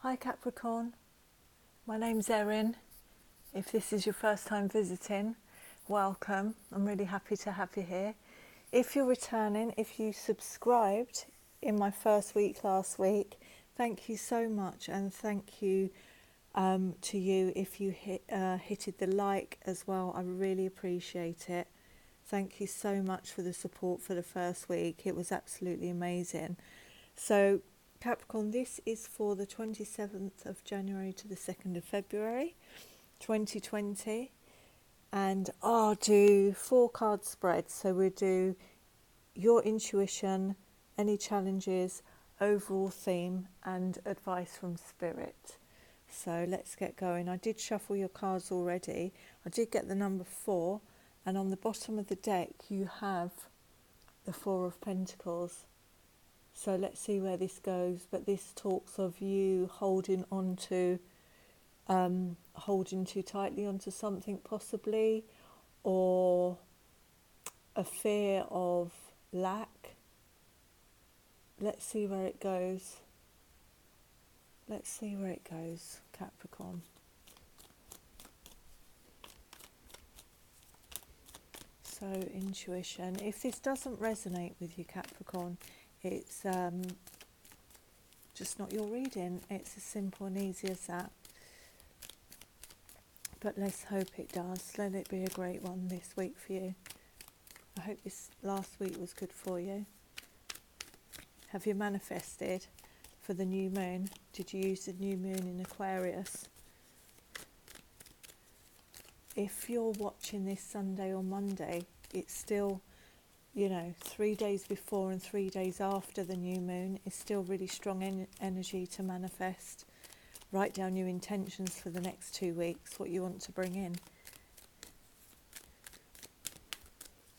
Hi Capricorn, my name's Erin. If this is your first time visiting, welcome. I'm really happy to have you here. If you're returning, if you subscribed in my first week last week, thank you so much, and thank you to you if you hit the like as well. I really appreciate it. Thank you so much for the support for the first week. It was absolutely amazing. So Capricorn, this is for the 27th of January to the 2nd of February 2020, and I'll do 4 card spreads. So we'll do your intuition, any challenges, overall theme, and advice from Spirit. So let's get going. I did shuffle your cards already. I did get the number 4, and on the bottom of the deck you have the 4 of Pentacles. So let's see where this goes. But this talks of you holding too tightly onto something possibly, or a fear of lack. Let's see where it goes. Let's see where it goes, Capricorn. So intuition. If this doesn't resonate with you, Capricorn, it's just not your reading. It's as simple and easy as that. But let's hope it does. Let it be a great one this week for you. I hope this last week was good for you. Have you manifested for the new moon? Did you use the new moon in Aquarius? If you're watching this Sunday or Monday, it's still, 3 days before and 3 days after the new moon is still really strong energy to manifest. Write down your intentions for the next 2 weeks, what you want to bring in.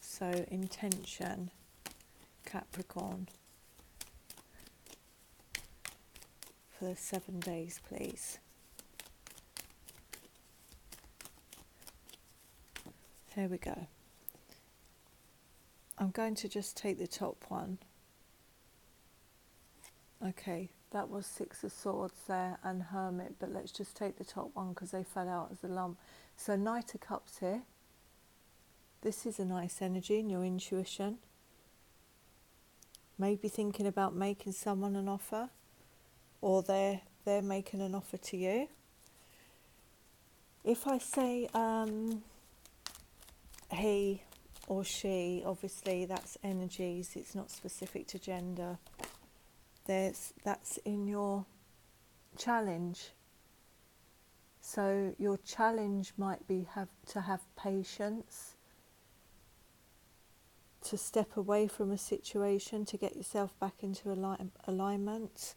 So intention, Capricorn, for the 7 days, please. Here we go. I'm going to just take the top one. Okay, that was 6 of Swords there and Hermit, but let's just take the top one because they fell out as a lump. So Knight of Cups here. This is a nice energy in your intuition. Maybe thinking about making someone an offer, or they're making an offer to you. If I say he or she, obviously that's energies, it's not specific to gender. That's in your challenge. So your challenge might be to have patience, to step away from a situation, to get yourself back into alignment.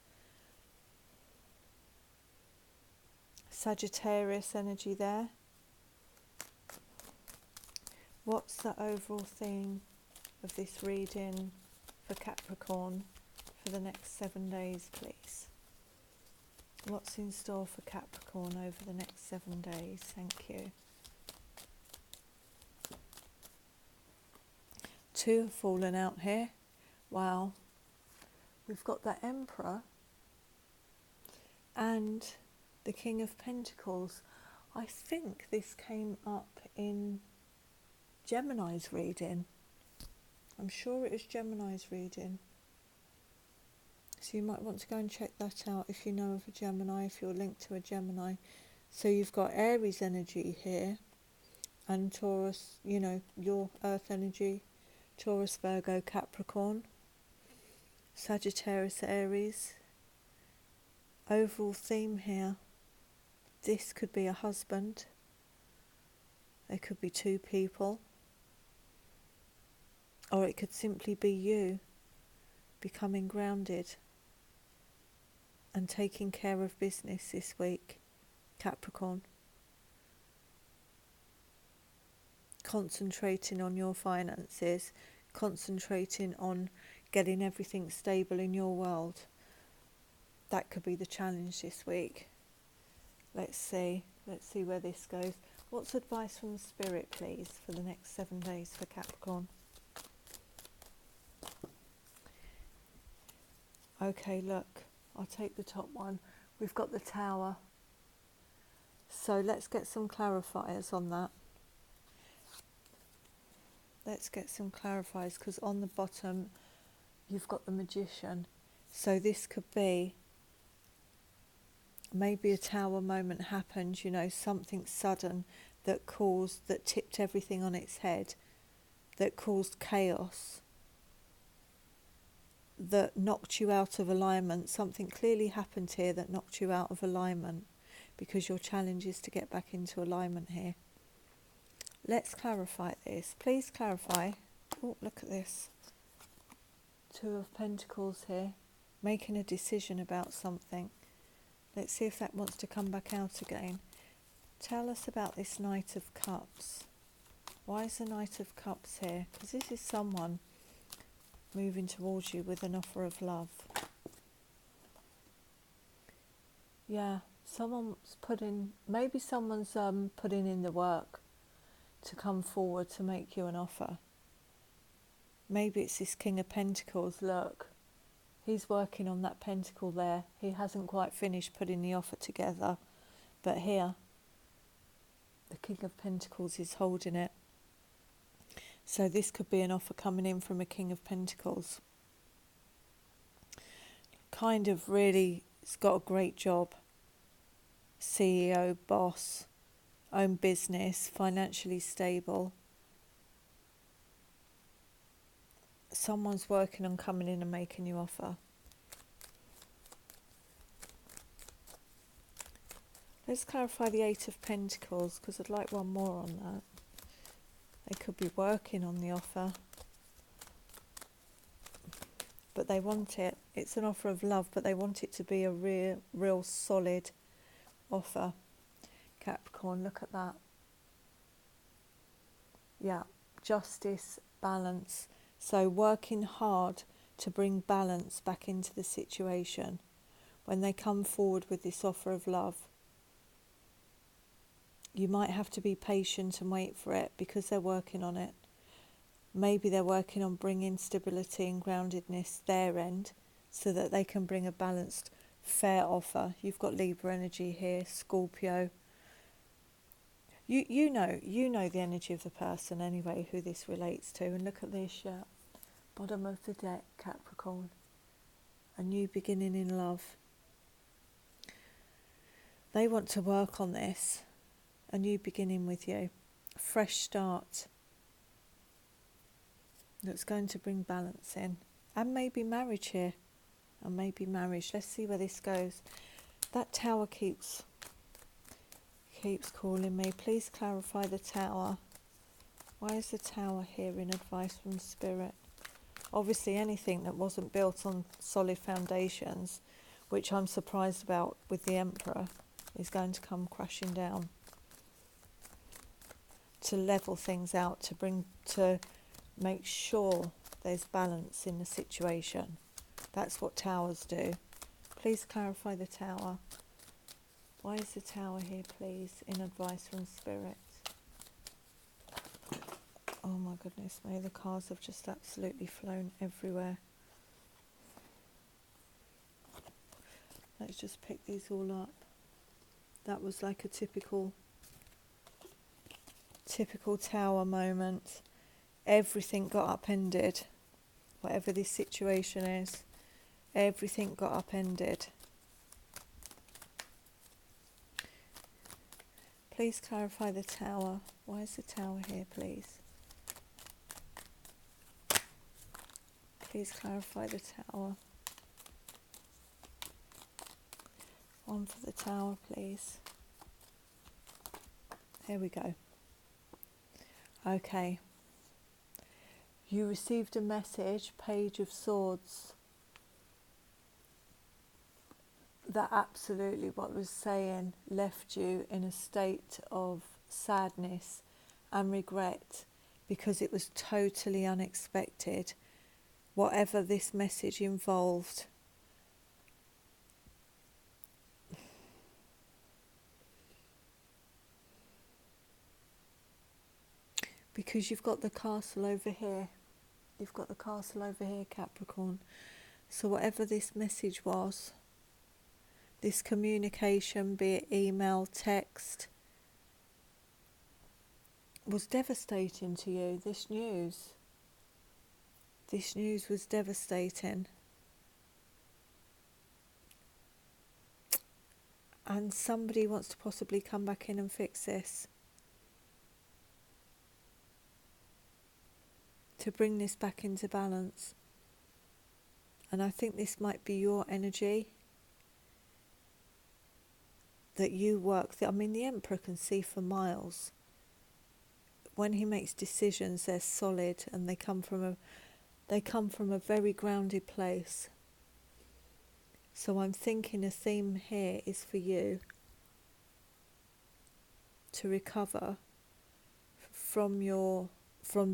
Sagittarius energy there. What's the overall theme of this reading for Capricorn for the next 7 days, please? What's in store for Capricorn over the next 7 days? Thank you. 2 have fallen out here. Wow. We've got the Emperor and the King of Pentacles. I think this came up in Gemini's reading. I'm sure it was Gemini's reading. So you might want to go and check that out if you know of a Gemini, if you're linked to a Gemini. So you've got Aries energy here, and Taurus, your earth energy, Taurus, Virgo, Capricorn, Sagittarius, Aries. Overall theme here. This could be a husband. There could be 2 people. Or it could simply be you becoming grounded and taking care of business this week, Capricorn. Concentrating on your finances, concentrating on getting everything stable in your world. That could be the challenge this week. Let's see where this goes. What's advice from the Spirit, please, for the next 7 days for Capricorn? Okay, look, I'll take the top one. we've got the Tower. So let's get some clarifiers on that. Let's get some clarifiers, because on the bottom you've got the Magician. So this could be maybe a Tower moment happened, you know, something sudden that tipped everything on its head, that caused chaos, that knocked you out of alignment. Something clearly happened here that knocked you out of alignment, because your challenge is to get back into alignment here. Let's clarify this. Please clarify. Oh, look at this. Two of Pentacles here, making a decision about something. Let's see if that wants to come back out again. Tell us about this Knight of Cups. Why is the Knight of Cups here? Because this is someone moving towards you with an offer of love. Yeah, someone's maybe someone's putting in the work to come forward to make you an offer. Maybe it's this King of Pentacles. Look, he's working on that pentacle there. He hasn't quite finished putting the offer together, but here the King of Pentacles is holding it. So this could be an offer coming in from a King of Pentacles. Kind of really, it's got a great job. CEO, boss, own business, financially stable. Someone's working on coming in and making you offer. Let's clarify the Eight of Pentacles, because I'd like one more on that. They could be working on the offer, but they want it. It's an offer of love, but they want it to be a real solid offer. Capricorn, look at that. Yeah, justice, balance. So working hard to bring balance back into the situation. When they come forward with this offer of love, you might have to be patient and wait for it, because they're working on it. Maybe they're working on bringing stability and groundedness their end, so that they can bring a balanced, fair offer. You've got Libra energy here, Scorpio. You know the energy of the person anyway, who this relates to. And look at this, yeah. Bottom of the deck, Capricorn. A new beginning in love. They want to work on this. A new beginning with you. A fresh start. That's going to bring balance in. And maybe marriage here. And maybe marriage. Let's see where this goes. That Tower keeps calling me. Please clarify the Tower. Why is the Tower here in advice from Spirit? Obviously anything that wasn't built on solid foundations, which I'm surprised about with the Emperor, is going to come crashing down. To level things out, to make sure there's balance in the situation. That's what Towers do. Please clarify the Tower. Why is the Tower here, please, in advice from Spirit? Oh my goodness me, the cards have just absolutely flown everywhere. Let's just pick these all up. That was like a typical Tower moment. Everything got upended. Whatever this situation is, everything got upended. Please clarify the Tower. Why is the Tower here, please? Please clarify the Tower. One for the Tower, please. Here we go. Okay. You received a message, Page of Swords, that absolutely what was saying left you in a state of sadness and regret, because it was totally unexpected. Whatever this message involved, because you've got the castle over here. You've got the castle over here, Capricorn. So whatever this message was, This communication, be it email, text, was devastating to you. This news was devastating. And somebody wants to possibly come back in and fix this. To bring this back into balance. And I think this might be your energy. That you work. I mean, the Emperor can see for miles. When he makes decisions, they're solid and they come from a very grounded place. So I'm thinking a theme here is for you to recover from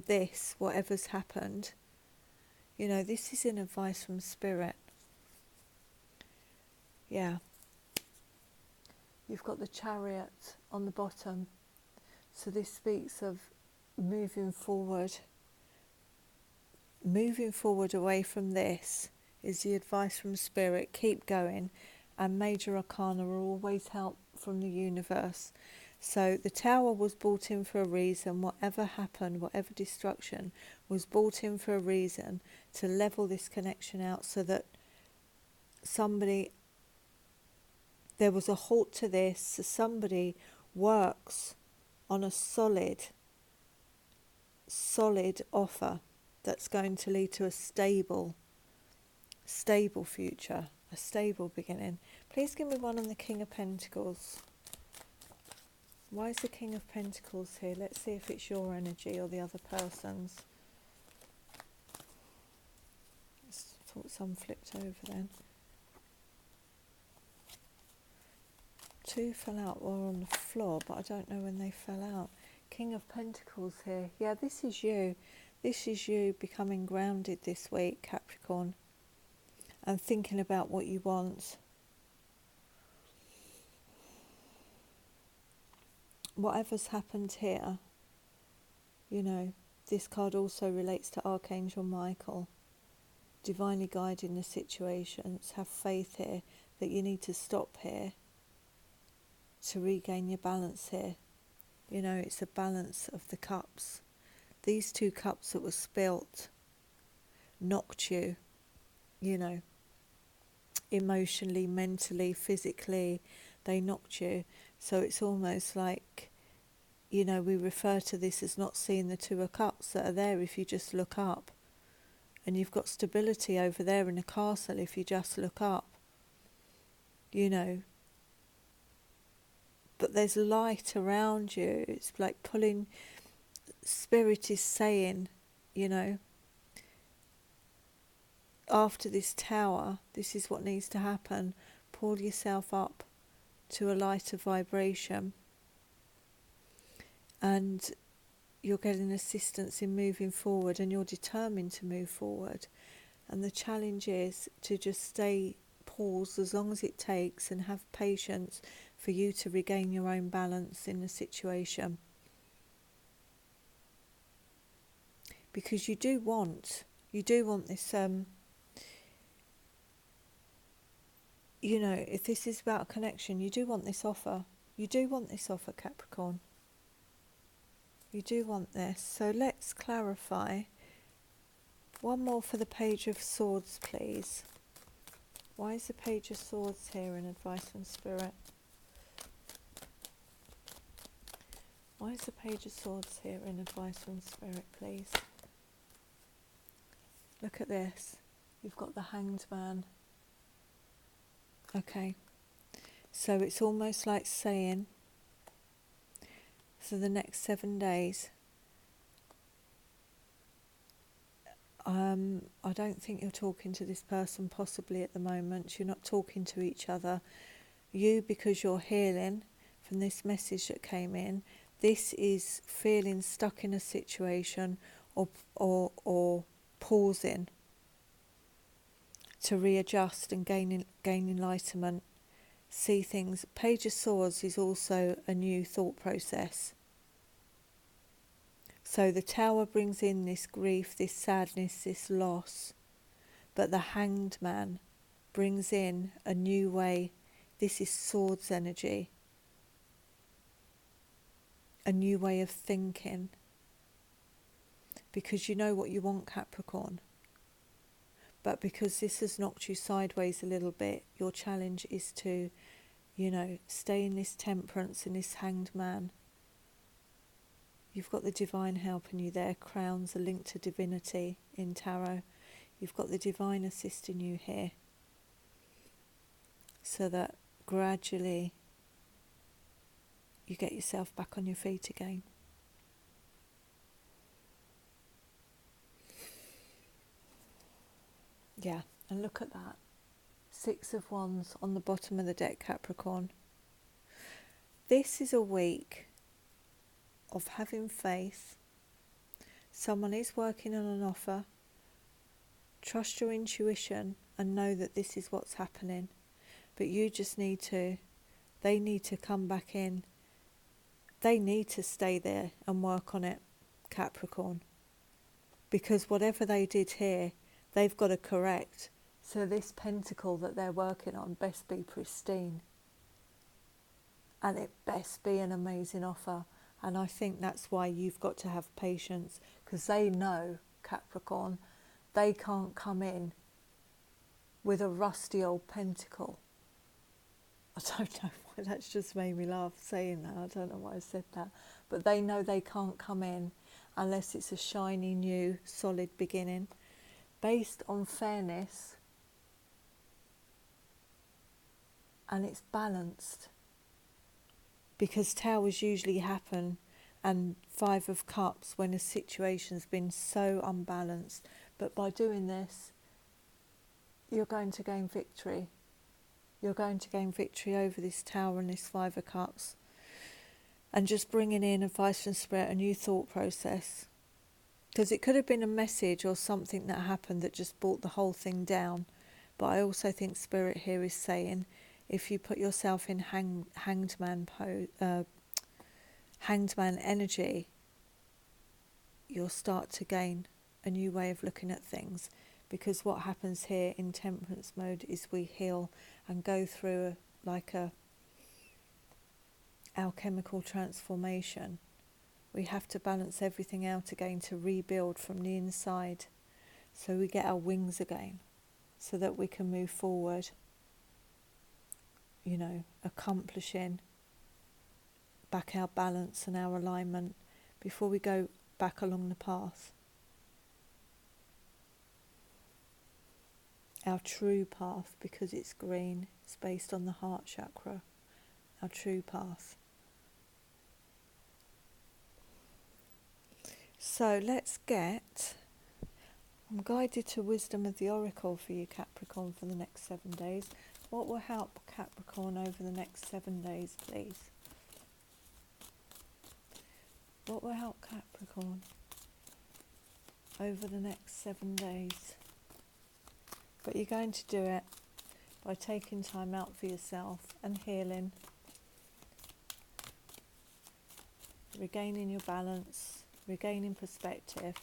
this, whatever's happened. You know, this is an advice from Spirit. Yeah. You've got the Chariot on the bottom. So this speaks of moving forward. Moving forward away from this is the advice from Spirit. Keep going. And Major Arcana will always help from the universe. So the Tower was brought in for a reason. Whatever happened, whatever destruction, was brought in for a reason to level this connection out so that there was a halt to this, so somebody works on a solid offer that's going to lead to a stable future, a stable beginning. Please give me one on the King of Pentacles. Why is the King of Pentacles here? Let's see if it's your energy or the other person's. I thought some flipped over then. Two fell out or on the floor, but I don't know when they fell out. King of Pentacles here. Yeah, this is you. This is you becoming grounded this week, Capricorn, and thinking about what you want. Whatever's happened here, you know, this card also relates to Archangel Michael, divinely guiding the situations. Have faith here that you need to stop here to regain your balance here. You know, it's a balance of the cups. These two cups that were spilt knocked you, you know, emotionally, mentally, physically, they knocked you. So it's almost like, you know, we refer to this as not seeing the two of cups that are there if you just look up. And you've got stability over there in the castle if you just look up, you know. But there's light around you. It's like pulling, Spirit is saying, you know, after this Tower, this is what needs to happen. Pull yourself up to a lighter vibration. And you're getting assistance in moving forward, and you're determined to move forward. And the challenge is to just stay paused as long as it takes and have patience for you to regain your own balance in the situation. Because you do want this, you know, if this is about a connection, you do want this offer. You do want this offer, Capricorn. You do want this. So let's clarify. One more for the Page of Swords, please. Why is the Page of Swords here in advice from Spirit? Why is the Page of Swords here in advice from Spirit, please? Look at this. You've got the Hanged Man. Okay. So it's almost like saying, so the next 7 days, I don't think you're talking to this person possibly at the moment. You're not talking to each other. You, because you're healing from this message that came in, this is feeling stuck in a situation or pausing to readjust and gain enlightenment, see things. Page of Swords is also a new thought process. So the Tower brings in this grief, this sadness, this loss, but the Hanged Man brings in a new way This is swords energy. A new way of thinking. Because you know what you want, Capricorn. But because this has knocked you sideways a little bit, your challenge is to, stay in this temperance and this hanged man. You've got the divine helping you there. Crowns are linked to divinity in tarot. You've got the divine assisting you here. So that gradually you get yourself back on your feet again. Yeah, and look at that. 6 of Wands on the bottom of the deck, Capricorn. This is a week of having faith. Someone is working on an offer. Trust your intuition and know that this is what's happening. But you just they need to come back in. They need to stay there and work on it, Capricorn. Because whatever they did here, they've got to correct. So this pentacle that they're working on best be pristine. And it best be an amazing offer. And I think that's why you've got to have patience. Because they know, Capricorn, they can't come in with a rusty old pentacle. I don't know why, that's just made me laugh saying that. I don't know why I said that. But they know they can't come in unless it's a shiny, new, solid beginning. Based on fairness. And it's balanced. Because towers usually happen, and 5 of Cups when a situation's been so unbalanced. But by doing this, you're going to gain victory. You're going to gain victory over this tower and this 5 of Cups. And just bringing in advice from Spirit, a new thought process. Because it could have been a message or something that happened that just brought the whole thing down. But I also think Spirit here is saying, if you put yourself in hanged man energy, you'll start to gain a new way of looking at things. Because what happens here in temperance mode is we heal and go through a alchemical transformation. We have to balance everything out again to rebuild from the inside. So we get our wings again, so that we can move forward. Accomplishing back our balance and our alignment before we go back along the path. Our true path, because it's green, it's based on the heart chakra. Our true path. So I'm guided to wisdom of the oracle for you, Capricorn, for the next 7 days. What will help Capricorn over the next 7 days, please? What will help Capricorn over the next 7 days? But you're going to do it by taking time out for yourself and healing, regaining your balance, regaining perspective.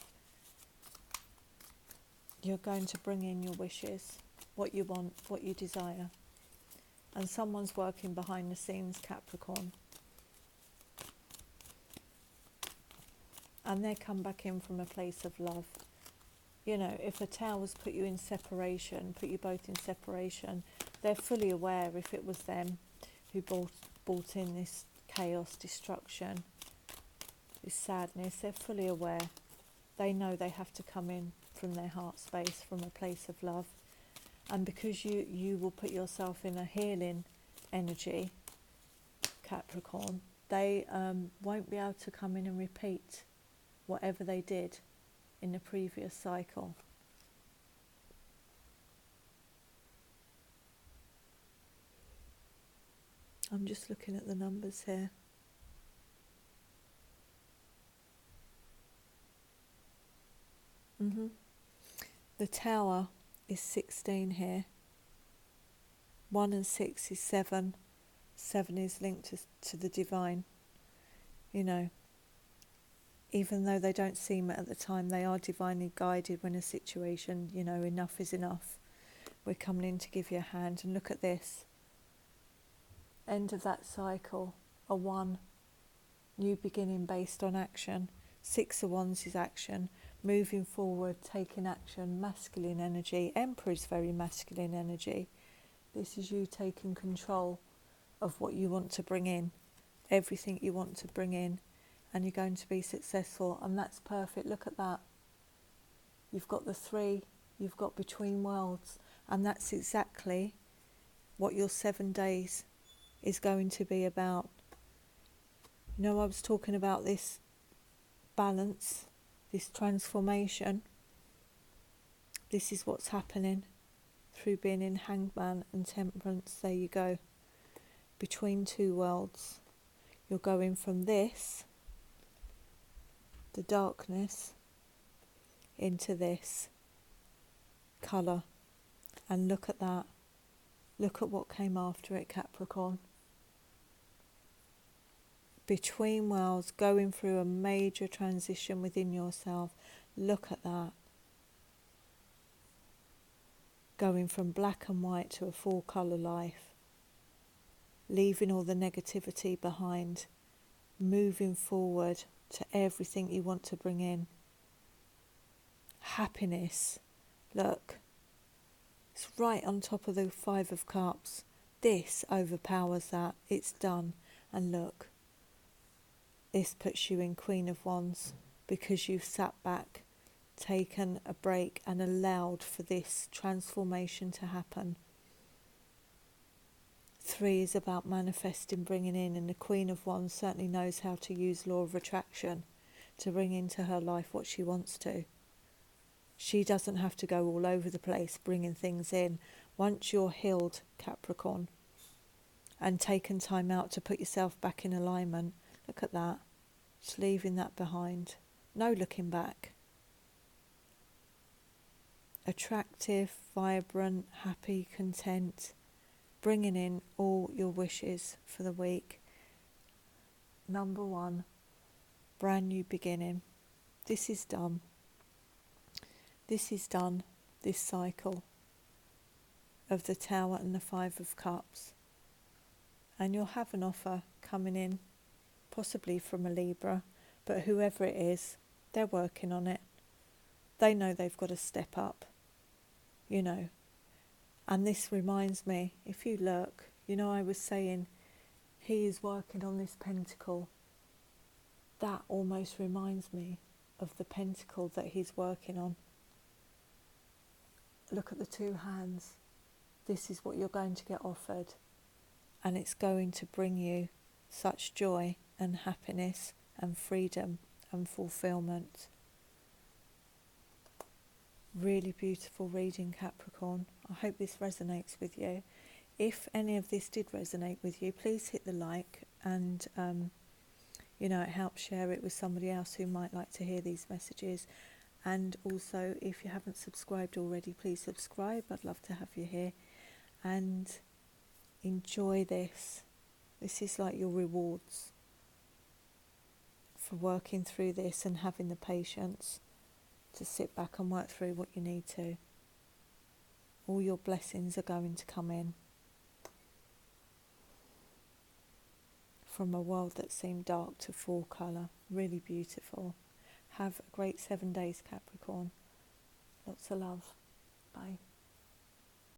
You're going to bring in your wishes, what you want, what you desire. And someone's working behind the scenes, Capricorn. And they come back in from a place of love. If a tower's put you in separation, put you both in separation, they're fully aware if it was them who brought in this chaos, destruction, this sadness, they're fully aware. They know they have to come in from their heart space, from a place of love. And because you will put yourself in a healing energy, Capricorn, they won't be able to come in and repeat whatever they did in the previous cycle. I'm just looking at the numbers here. The tower is 16 here. 1 and 6 is 7. 7 is linked to the divine. Even though they don't seem it at the time, they are divinely guided when a situation, enough is enough. We're coming in to give you a hand. And look at this. End of that cycle, a 1, new beginning based on action. 6 of Wands is action, moving forward, taking action, masculine energy. Emperor is very masculine energy. This is you taking control of what you want to bring in, everything you want to bring in, and you're going to be successful, and that's perfect. Look at that. You've got the 3, you've got between worlds, and that's exactly what your 7 days is going to be about. You know, I was talking about this balance, this transformation. This is what's happening through being in Hangman and Temperance. There you go. Between 2 worlds. You're going from this, the darkness, into this colour. And look at that. Look at what came after it, Capricorn. Between worlds, going through a major transition within yourself. Look at that. Going from black and white to a full colour life. Leaving all the negativity behind. Moving forward to everything you want to bring in. Happiness. Look. It's right on top of the 5 of Cups. This overpowers that. It's done. And look. This puts you in Queen of Wands because you've sat back, taken a break and allowed for this transformation to happen. 3 is about manifesting, bringing in, and the Queen of Wands certainly knows how to use law of attraction to bring into her life what she wants to. She doesn't have to go all over the place bringing things in. Once you're healed, Capricorn, and taken time out to put yourself back in alignment, look at that. Just leaving that behind. No looking back. Attractive, vibrant, happy, content. Bringing in all your wishes for the week. Number 1, brand new beginning. This is done. This is done, this cycle of the Tower and the 5 of Cups. And you'll have an offer coming in, possibly from a Libra, but whoever it is, they're working on it. They know they've got to step up, you know. And this reminds me, if you look, you know, I was saying he is working on this pentacle. That almost reminds me of the pentacle that he's working on. Look at the 2 hands. This is what you're going to get offered. And it's going to bring you such joy and happiness and freedom and fulfillment. Really beautiful reading, Capricorn. I hope this resonates with you. If any of this did resonate with you, please hit the like and you know, it helps share it with somebody else who might like to hear these messages. And also, if you haven't subscribed already, please subscribe. I'd love to have you here. And enjoy this. This is like your rewards for working through this and having the patience to sit back and work through what you need to. All your blessings are going to come in from a world that seemed dark to full colour. Really beautiful. Have a great 7 days, Capricorn. Lots of love. Bye.